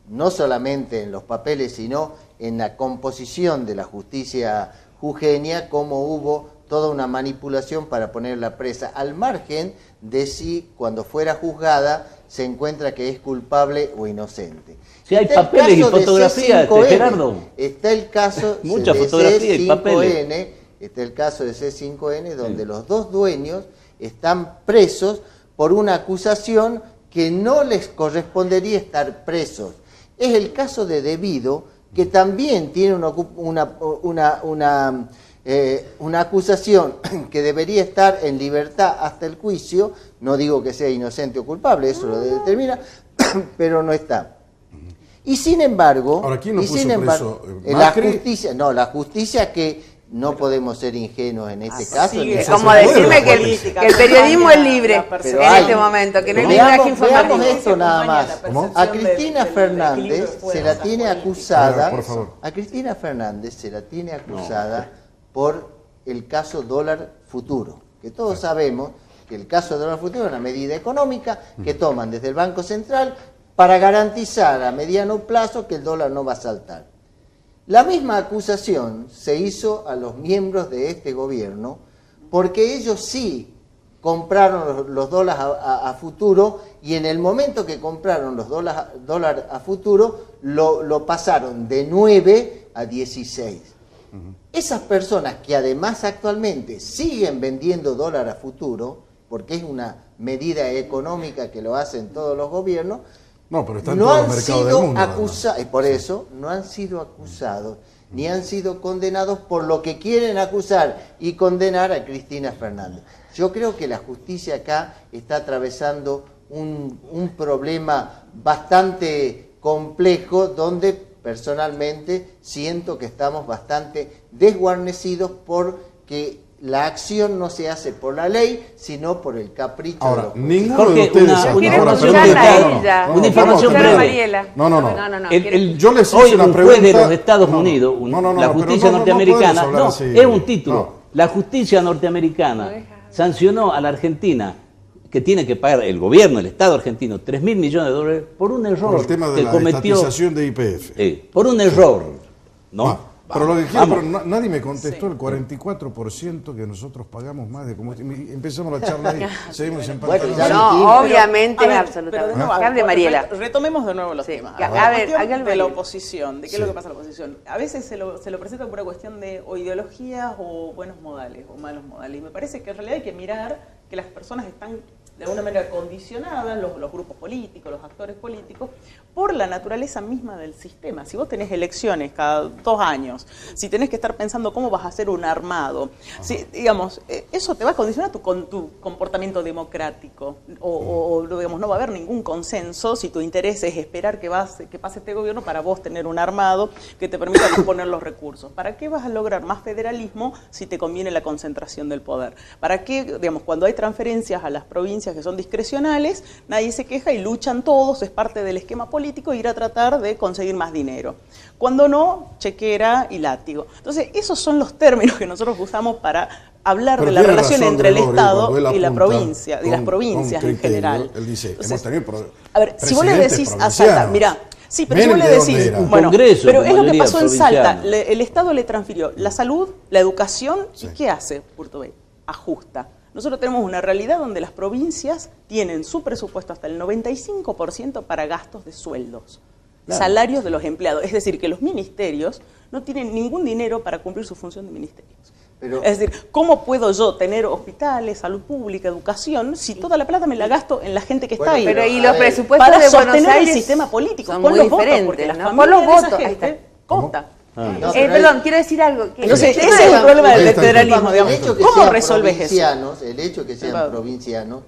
no solamente en los papeles, sino en la composición de la justicia jujeña, como hubo toda una manipulación para ponerla presa, al margen de si cuando fuera juzgada se encuentra que es culpable o inocente. Sí, hay Está el papeles y caso de fotografías, C5N. Gerardo. Está el caso Mucha de fotografía y C5N, papeles. está el caso de C5N, donde Sí. los dos dueños están presos por una acusación que no les correspondería estar presos. Es el caso de Debido, que también tiene una una acusación que debería estar en libertad hasta el juicio, no digo que sea inocente o culpable, eso lo determina, pero no está. Y sin embargo, ahora, ¿quién lo puso preso? la justicia que no podemos ser ingenuos en este caso. Como decirme que el periodismo es libre en este momento, que no hay liberaje informativo. Veamos esto nada más. A Cristina Fernández se la tiene acusada. A Cristina Fernández se la tiene acusada por el caso dólar futuro, que todos sabemos que el caso dólar futuro es una medida económica que toman desde el Banco Central para garantizar a mediano plazo que el dólar no va a saltar. La misma acusación se hizo a los miembros de este gobierno porque ellos sí compraron los dólares a futuro y en el momento que compraron los dólares a futuro lo pasaron de 9 a 16. Esas personas que además actualmente siguen vendiendo dólar a futuro, porque es una medida económica que lo hacen todos los gobiernos, no, pero están todos los mercados del mundo. Por eso no han sido acusados ni han sido condenados por lo que quieren acusar y condenar a Cristina Fernández. Yo creo que la justicia acá está atravesando un problema bastante complejo donde personalmente siento que estamos bastante desguarnecidos porque la acción no se hace por la ley, sino por el capricho de los ninguno de ustedes una información breve. Yo les hice hoy una un pregunta. Juez de los Estados Unidos, la justicia norteamericana, es un título. La justicia norteamericana sancionó a la Argentina, que tiene que pagar el gobierno, el Estado argentino, 3.000 millones de dólares por un error por el tema de que la cometió. estatización de YPF. Por un error, ¿no? Pero lo que quiero, nadie me contestó el 44% que nosotros pagamos más de combustible. Empezamos la charla ahí, seguimos en pantalla. No, obviamente, absolutamente. Hable, Mariela. Retomemos de nuevo los temas. A ver, de la oposición, de qué es lo que pasa en la oposición. A veces se lo presenta por una cuestión de o ideologías o buenos modales o malos modales. Y me parece que en realidad hay que mirar que las personas están de alguna manera condicionadas, los grupos políticos, los actores políticos, por la naturaleza misma del sistema. Si vos tenés elecciones cada 2 años, si tenés que estar pensando cómo vas a hacer un armado, si, digamos, eso te va a condicionar tu comportamiento democrático, o digamos, no va a haber ningún consenso si tu interés es esperar que pase este gobierno para vos tener un armado que te permita disponer los recursos. ¿Para qué vas a lograr más federalismo si te conviene la concentración del poder? ¿Para qué, digamos, cuando hay transferencias a las provincias que son discrecionales, nadie se queja y luchan todos, es parte del esquema político ir a tratar de conseguir más dinero? Cuando no, chequera y látigo. Entonces, esos son los términos que nosotros usamos para hablar de la relación entre el Estado y la provincia, y las provincias en general. Él dice, entonces, hemos tenido a ver, si vos le decís a Salta, mirá, sí, pero si vos le decís, bueno, pero es lo que pasó en Salta, el Estado le transfirió la salud, la educación, ¿y qué hace Urtubey? Ajusta. Nosotros tenemos una realidad donde las provincias tienen su presupuesto hasta el 95% para gastos de sueldos, salarios de los empleados. Es decir, que los ministerios no tienen ningún dinero para cumplir su función de ministerios. Es decir, ¿cómo puedo yo tener hospitales, salud pública, educación, si toda la plata me la gasto en la gente que está ahí? Pero y los presupuestos para de Buenos sostener Aires el sistema político, son con muy los votos, diferentes, porque las ¿no? familias Por los de esa votos, gente ahí está. costan. Perdón, quiero decir algo. Entonces, ese es el problema del federalismo, digamos. ¿Cómo resolves eso? El hecho que sean provincianos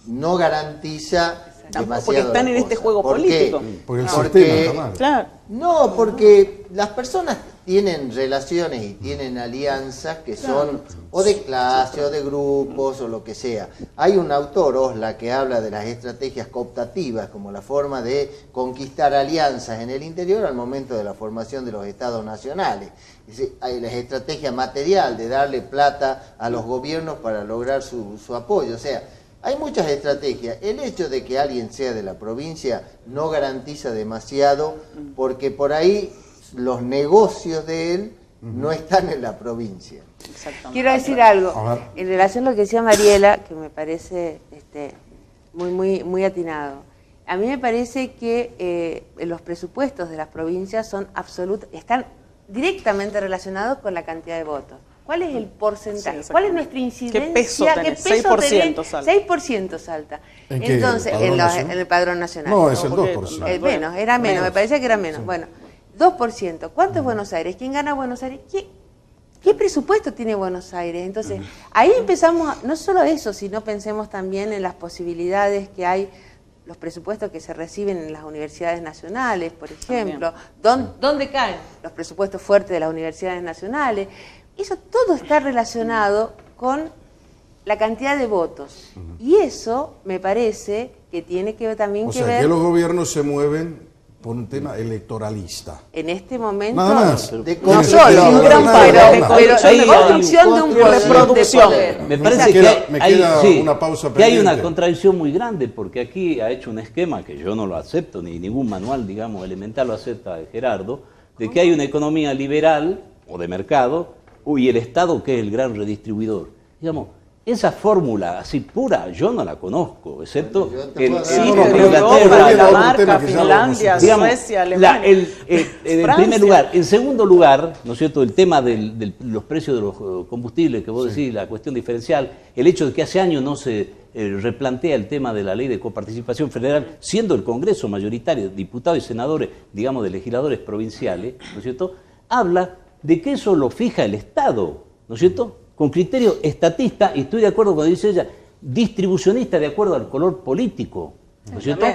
no garantiza demasiado. Porque están en este juego político. Porque el sistema está mal. Claro. No, porque las personas tienen relaciones y tienen alianzas que son o de clase o de grupos o lo que sea. Hay un autor, Osla, que habla de las estrategias cooptativas como la forma de conquistar alianzas en el interior al momento de la formación de los estados nacionales. Hay la estrategia material de darle plata a los gobiernos para lograr su apoyo. O sea, hay muchas estrategias. El hecho de que alguien sea de la provincia no garantiza demasiado porque por ahí los negocios de él no están en la provincia. Quiero decir algo en relación a lo que decía Mariela, que me parece muy atinado. A mí me parece que los presupuestos de las provincias están directamente relacionados con la cantidad de votos. ¿Cuál es el porcentaje? ¿Cuál es nuestra incidencia? ¿Qué peso tenés? 6% Salta. 6% Salta. ¿En qué? Entonces, en el padrón nacional. No, es el 2%. Menos, era menos, me parecía que era menos. Sí. Bueno, 2%. ¿Cuánto es Buenos Aires? ¿Quién gana Buenos Aires? ¿qué presupuesto tiene Buenos Aires? Entonces, ahí empezamos, no solo eso, sino pensemos también en las posibilidades que hay, los presupuestos que se reciben en las universidades nacionales, por ejemplo, ¿dónde caen los presupuestos fuertes de las universidades nacionales? Eso todo está relacionado con la cantidad de votos. Y eso me parece que tiene que también O que sea, ver... que los gobiernos se mueven por un tema electoralista. En este momento... Nada más. No solo, un gran pero hay la construcción de un reproducción. poder. Me parece Me queda una pausa que hay una pendiente. contradicción muy grande, porque aquí ha hecho un esquema que yo no lo acepto, ni ningún manual, digamos, elemental lo acepta Gerardo, de que hay una economía liberal o de mercado, y el Estado que es el gran redistribuidor. Digamos, esa fórmula así pura, yo no la conozco, excepto Yo te puedo dar- Sí, No, no, pero pero Europa, otro tema Dinamarca, que ya lo Finlandia, vamos a- digamos, Suecia, Alemania, en Francia. primer lugar. En segundo lugar, ¿no es cierto?, el tema de los precios de los combustibles, que vos decís, la cuestión diferencial, el hecho de que hace años no se replantea el tema de la ley de coparticipación federal, siendo el Congreso mayoritario, diputados y senadores, digamos, de legisladores provinciales, ¿no es cierto?, habla de que eso lo fija el Estado, ¿no es cierto?, con criterio estatista, y estoy de acuerdo cuando dice ella, distribucionista de acuerdo al color político, ¿no es cierto?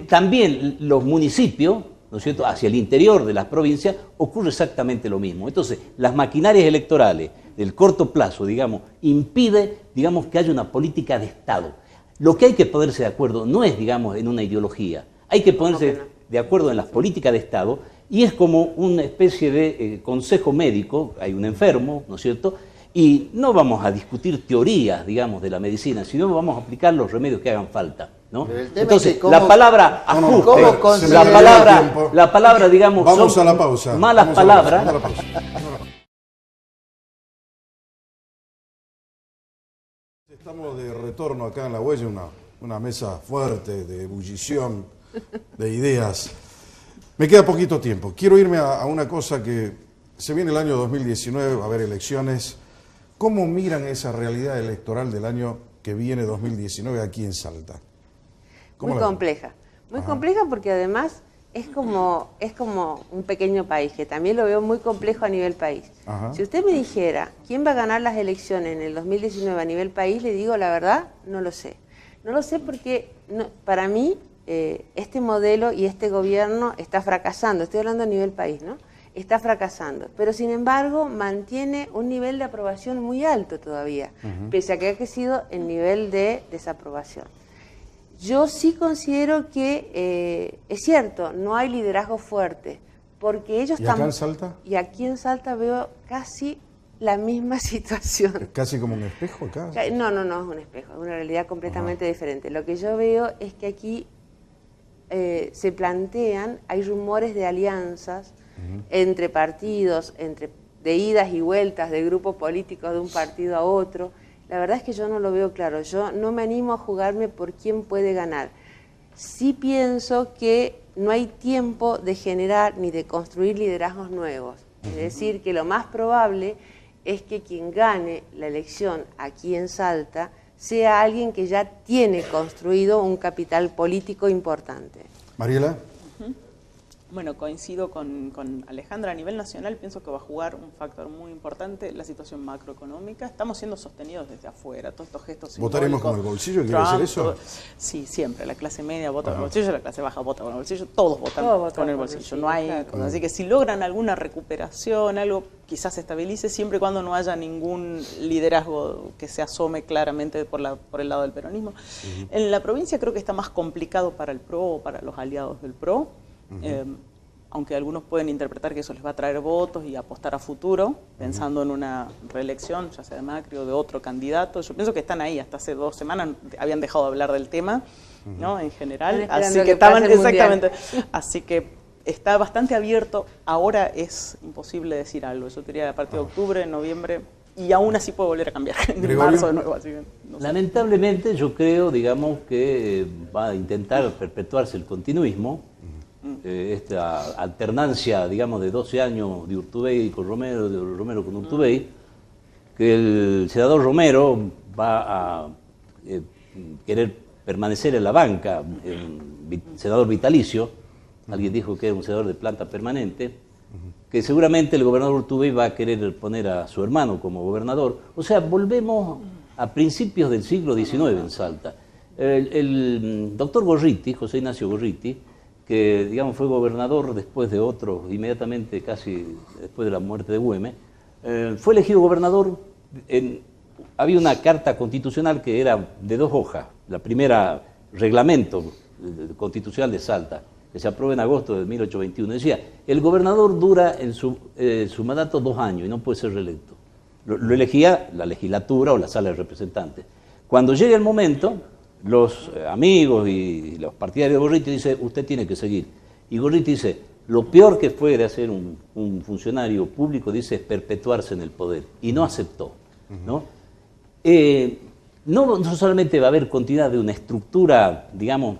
También los municipios, ¿no es cierto?, hacia el interior de las provincias ocurre exactamente lo mismo. Entonces, las maquinarias electorales del corto plazo, digamos, impide, digamos, que haya una política de Estado. Lo que hay que ponerse de acuerdo no es, digamos, en una ideología, hay que ponerse de acuerdo en las políticas de Estado, y es como una especie de consejo médico, hay un enfermo, ¿no es cierto?, y no vamos a discutir teorías, digamos, de la medicina, sino vamos a aplicar los remedios que hagan falta, ¿no? Pero el tema Entonces, es que cómo- la palabra No, no, ajuste, ¿cómo la considera palabra, el tiempo? la palabra, digamos, Vamos son a la pausa. malas Vamos a la pausa, palabras. vamos a la pausa. Estamos de retorno acá en La Huella, una mesa fuerte de ebullición, de ideas. Me queda poquito tiempo. Quiero irme a una cosa que se viene el año 2019, va a haber elecciones. ¿Cómo miran esa realidad electoral del año que viene 2019 aquí en Salta? ¿Cómo Muy la ven? compleja. Muy Ajá. compleja porque además es como un pequeño país, que también lo veo muy complejo a nivel país. Ajá. Si usted me dijera quién va a ganar las elecciones en el 2019 a nivel país, le digo la verdad, no lo sé. No lo sé porque para mí este modelo y este gobierno está fracasando. Estoy hablando a nivel país, ¿no? Está fracasando. Pero sin embargo mantiene un nivel de aprobación muy alto todavía, pese a que ha crecido el nivel de desaprobación. Yo sí considero que es cierto, no hay liderazgo fuerte, porque ellos ¿Y acá están... en Salta? Y aquí en Salta veo casi la misma situación. ¿Es casi como un espejo acá? No, no, no es un espejo, es una realidad completamente diferente. Lo que yo veo es que aquí se plantean, hay rumores de alianzas entre partidos, de idas y vueltas de grupos políticos de un partido a otro. La verdad es que yo no lo veo claro. Yo no me animo a jugarme por quién puede ganar. Sí pienso que no hay tiempo de generar ni de construir liderazgos nuevos. Es decir, que lo más probable es que quien gane la elección aquí en Salta sea alguien que ya tiene construido un capital político importante. Mariela. Bueno, coincido con Alejandra. A nivel nacional pienso que va a jugar un factor muy importante la situación macroeconómica. Estamos siendo sostenidos desde afuera, todos estos gestos ¿Votaremos simbólicos. con el bolsillo? ¿Quiere decir eso? Todo. Sí, siempre. La clase media vota con el bolsillo, la clase baja vota con el bolsillo, todos votan Todos votan con el con el bolsillo. bolsillo, No hay claro. cosa. Así que si logran alguna recuperación, algo quizás se estabilice, siempre y cuando no haya ningún liderazgo que se asome claramente por el lado del peronismo. En la provincia creo que está más complicado para el PRO o para los aliados del PRO. Aunque algunos pueden interpretar que eso les va a traer votos y apostar a futuro, pensando en una reelección, ya sea de Macri o de otro candidato. Yo pienso que están ahí, hasta hace 2 semanas habían dejado de hablar del tema, ¿no? En general, Están así esperando que que estaban, pase el mundial. exactamente, así que está bastante abierto. Ahora es imposible decir algo, yo diría a partir de octubre, noviembre, y aún así puede volver a cambiar, en Gregorio. marzo de nuevo, así que no sé. Lamentablemente yo creo, digamos, que va a intentar perpetuarse el continuismo, esta alternancia, digamos, de 12 años de Urtubey con Romero, de Romero con Urtubey, que el senador Romero va a querer permanecer en la banca, senador vitalicio, alguien dijo que era un senador de planta permanente, que seguramente el gobernador Urtubey va a querer poner a su hermano como gobernador. O sea, volvemos a principios del siglo XIX en Salta. El doctor Gorriti, José Ignacio Gorriti, que digamos fue gobernador después de otros, inmediatamente casi después de la muerte de Güemes, fue elegido gobernador. Había una carta constitucional que era de 2 hojas, la primera reglamento constitucional de Salta, que se aprobó en agosto de 1821. Decía, el gobernador dura en su mandato 2 años y no puede ser reelecto. Lo elegía la legislatura o la sala de representantes. Cuando llega el momento, los amigos y los partidarios de Gorriti dicen, usted tiene que seguir. Y Gorriti dice, lo peor que puede hacer un funcionario público, dice, es perpetuarse en el poder. Y no aceptó, ¿no? No solamente va a haber continuidad de una estructura, digamos,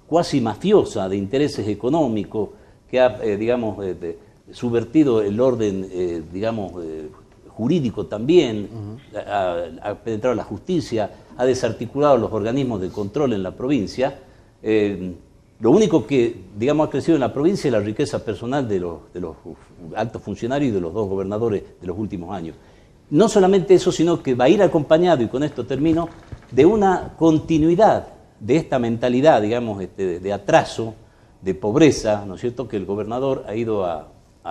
cuasi mafiosa de intereses económicos que ha, subvertido el orden, jurídico también, ha penetrado la justicia, ha desarticulado los organismos de control en la provincia. Lo único que, digamos, ha crecido en la provincia es la riqueza personal de los altos funcionarios y de los 2 gobernadores de los últimos años. No solamente eso, sino que va a ir acompañado, y con esto termino, de una continuidad de esta mentalidad, digamos, de atraso, de pobreza, ¿no es cierto?, que el gobernador ha ido a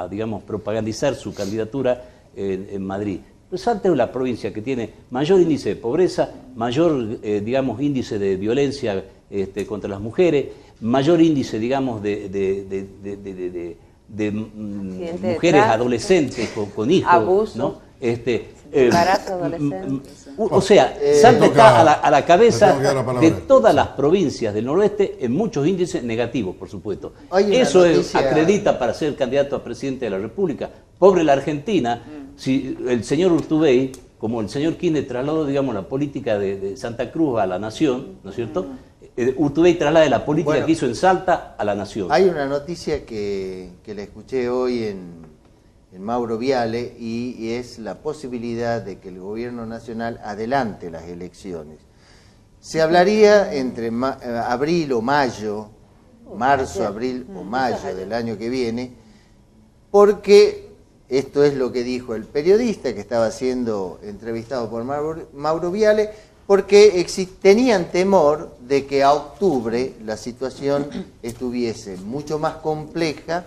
digamos, propagandizar su candidatura en Madrid. Pero Salta es la provincia que tiene mayor índice de pobreza, mayor, digamos, índice de violencia contra las mujeres, mayor índice, digamos, de mujeres adolescentes con hijos, abuso, ¿no? embarazo adolescente. O sea, Salta está a la cabeza de todas sí, las provincias del noroeste en muchos índices negativos, por supuesto. Eso acredita para ser candidato a presidente de la República. Pobre la Argentina, si el señor Urtubey, como el señor Kirchner trasladó, digamos, la política de Santa Cruz a la nación, ¿no es cierto? Urtubey traslada la política que hizo en Salta a la nación. Hay una noticia que la escuché hoy en Mauro Viale y es la posibilidad de que el gobierno nacional adelante las elecciones. Se hablaría entre abril o mayo, marzo, abril o mayo del año que viene, porque esto es lo que dijo el periodista que estaba siendo entrevistado por Mauro Viale, porque tenían temor de que a octubre la situación estuviese mucho más compleja,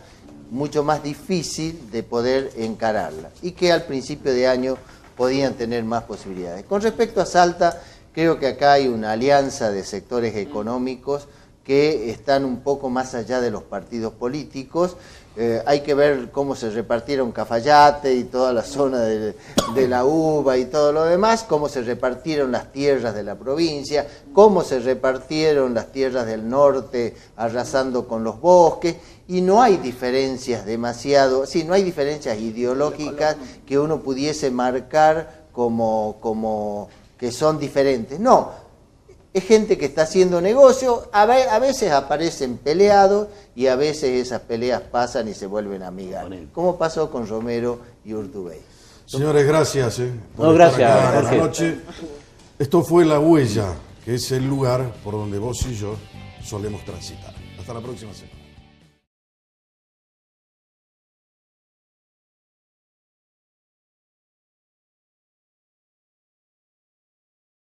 mucho más difícil de poder encararla y que al principio de año podían tener más posibilidades. Con respecto a Salta, creo que acá hay una alianza de sectores económicos que están un poco más allá de los partidos políticos. Hay que ver cómo se repartieron Cafayate y toda la zona de la uva y todo lo demás, cómo se repartieron las tierras de la provincia, cómo se repartieron las tierras del norte arrasando con los bosques, y no hay diferencias no hay diferencias ideológicas que uno pudiese marcar como que son diferentes. No, es gente que está haciendo negocio, a veces aparecen peleados y a veces esas peleas pasan y se vuelven amigables, como pasó con Romero y Urtubey. Señores, gracias. Gracias, acá Jorge. esta noche. Esto fue La Huella, que es el lugar por donde vos y yo solemos transitar. Hasta la próxima semana.